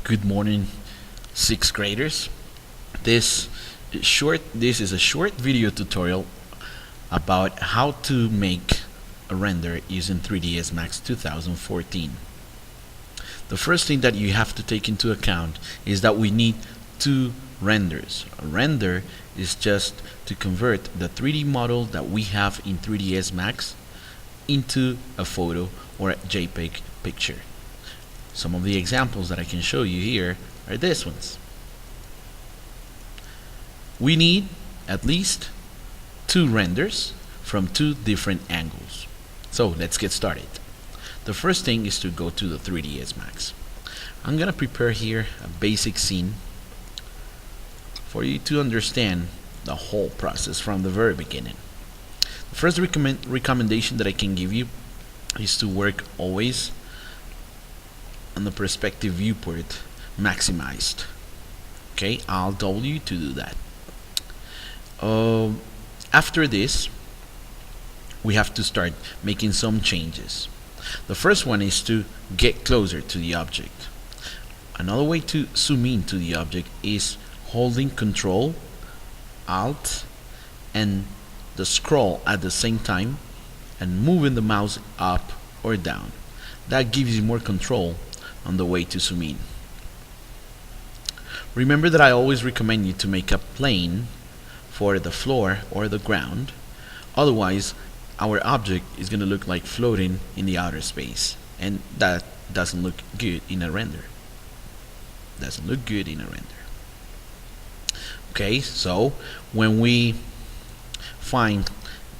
Good morning, sixth graders. This this is a short video tutorial about how to make a render using 3ds Max 2014. The first thing that you have to take into account is that we need two renders. A render is just to convert the 3D model that we have in 3ds Max into a photo or a JPEG picture. Some of the examples that I can show you here are these ones. We need at least two renders from two different angles. So let's get started. The first thing is to go to the 3ds Max. I'm gonna prepare here a basic scene for you to understand the whole process from the very beginning. The first recommendation that I can give you is to work always on the perspective viewport maximized. Okay, I'll double you to do that. After this, we have to start making some changes. The first one is to get closer to the object. Another way to zoom in to the object is holding Control, Alt, and the scroll at the same time and moving the mouse up or down. That gives you more control on the way to zoom in. Remember that I always recommend you to make a plane for the floor or the ground. Otherwise, our object is going to look like floating in the outer space, and that doesn't look good in a render. Okay, so when we find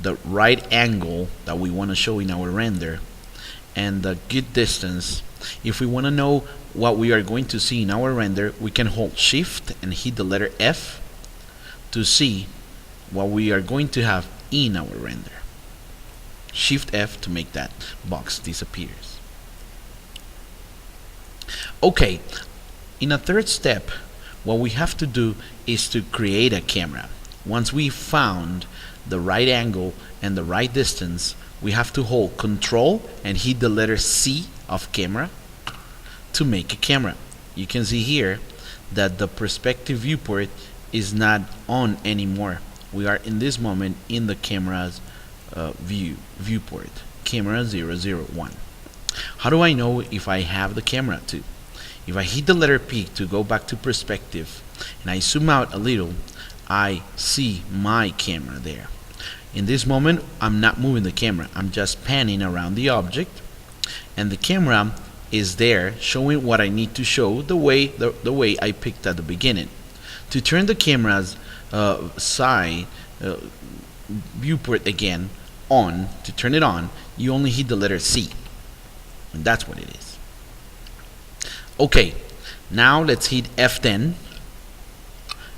the right angle that we want to show in our render and the good distance, if we want to know what we are going to see in our render, we can hold Shift and hit the letter F to see what we are going to have in our render. Shift F to make that box disappears. Okay, in a third step, what we have to do is to create a camera. Once we found the right angle and the right distance, we have to hold Control and hit the letter C of camera to make a camera. You can see here that the perspective viewport is not on anymore. We are in this moment in the camera's viewport, camera 001. How do I know if I have the camera too? If I hit the letter P to go back to perspective and I zoom out a little, I see my camera there. In this moment, I'm not moving the camera, I'm just panning around the object, and the camera is there showing what I need to show the way I picked at the beginning. To turn the camera's side viewport again on, to turn it on, you only hit the letter C, and that's what it is. Okay, now let's hit F10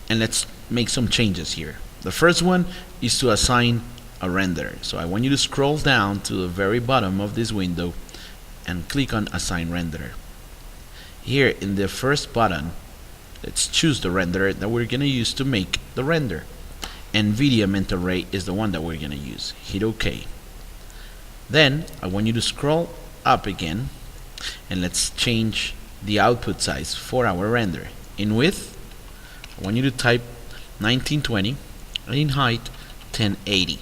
and let's make some changes here. The first one is to assign a render. So I want you to scroll down to the very bottom of this window and click on Assign Render. Here in the first button, let's choose the renderer that we're going to use to make the render. NVIDIA Mental Ray is the one that we're going to use. Hit OK. Then I want you to scroll up again and let's change the output size for our render. In width, I want you to type 1920 and in height 1080.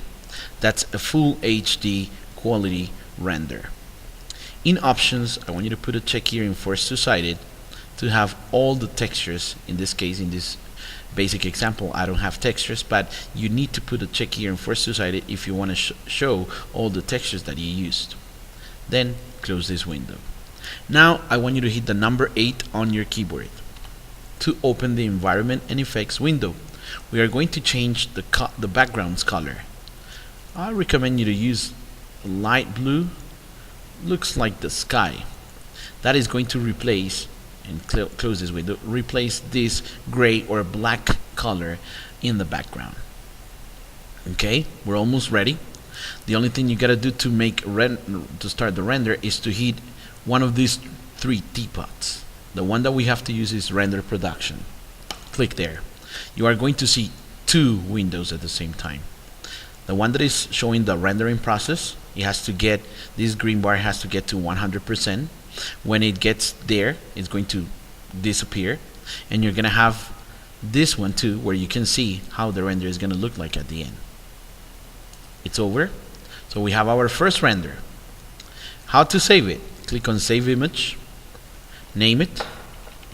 That's a full HD quality render. In options, I want you to put a check here in Force Two-Sided to have all the textures. In this case, in this basic example, I don't have textures, but you need to put a check here in Force Two-Sided if you want to show all the textures that you used. Then close this window. Now I want you to hit the number 8 on your keyboard to open the Environment and Effects window. We are going to change the background's color. I recommend you to use light blue. Looks like the sky. That is going to replace, and close this window, replace this gray or black color in the background. Okay, we're almost ready. The only thing you gotta do to start the render is to hit one of these three teapots. The one that we have to use is Render Production. Click there. You are going to see two windows at the same time. The one that is showing the rendering process, it has to get, this green bar has to get to 100%. When it gets there, it's going to disappear, and you're gonna have this one too, where you can see how the render is gonna look like at the end. It's over. So we have our first render. How to save it? Click on Save Image, name it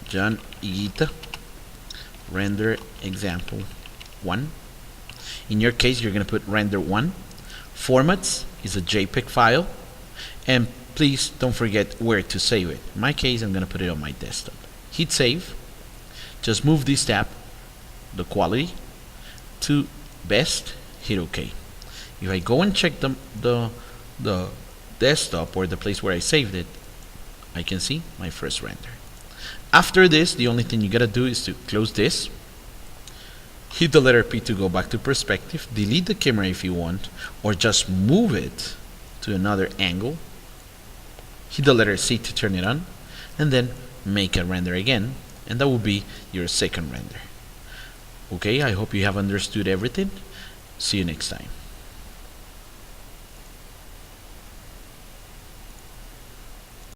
John Higuita Render Example 1. In your case, you're going to put Render 1. Formats is a JPEG file, and please don't forget where to save it. In my case, I'm going to put it on my desktop. Hit Save. Just move this tab, the quality, to best. Hit OK. If I go and check the desktop or the place where I saved it, I can see my first render. After this, the only thing you gotta do is to close this, hit the letter P to go back to perspective, delete the camera if you want, or just move it to another angle, hit the letter C to turn it on, and then make a render again, and that will be your second render. Okay, I hope you have understood everything. See you next time.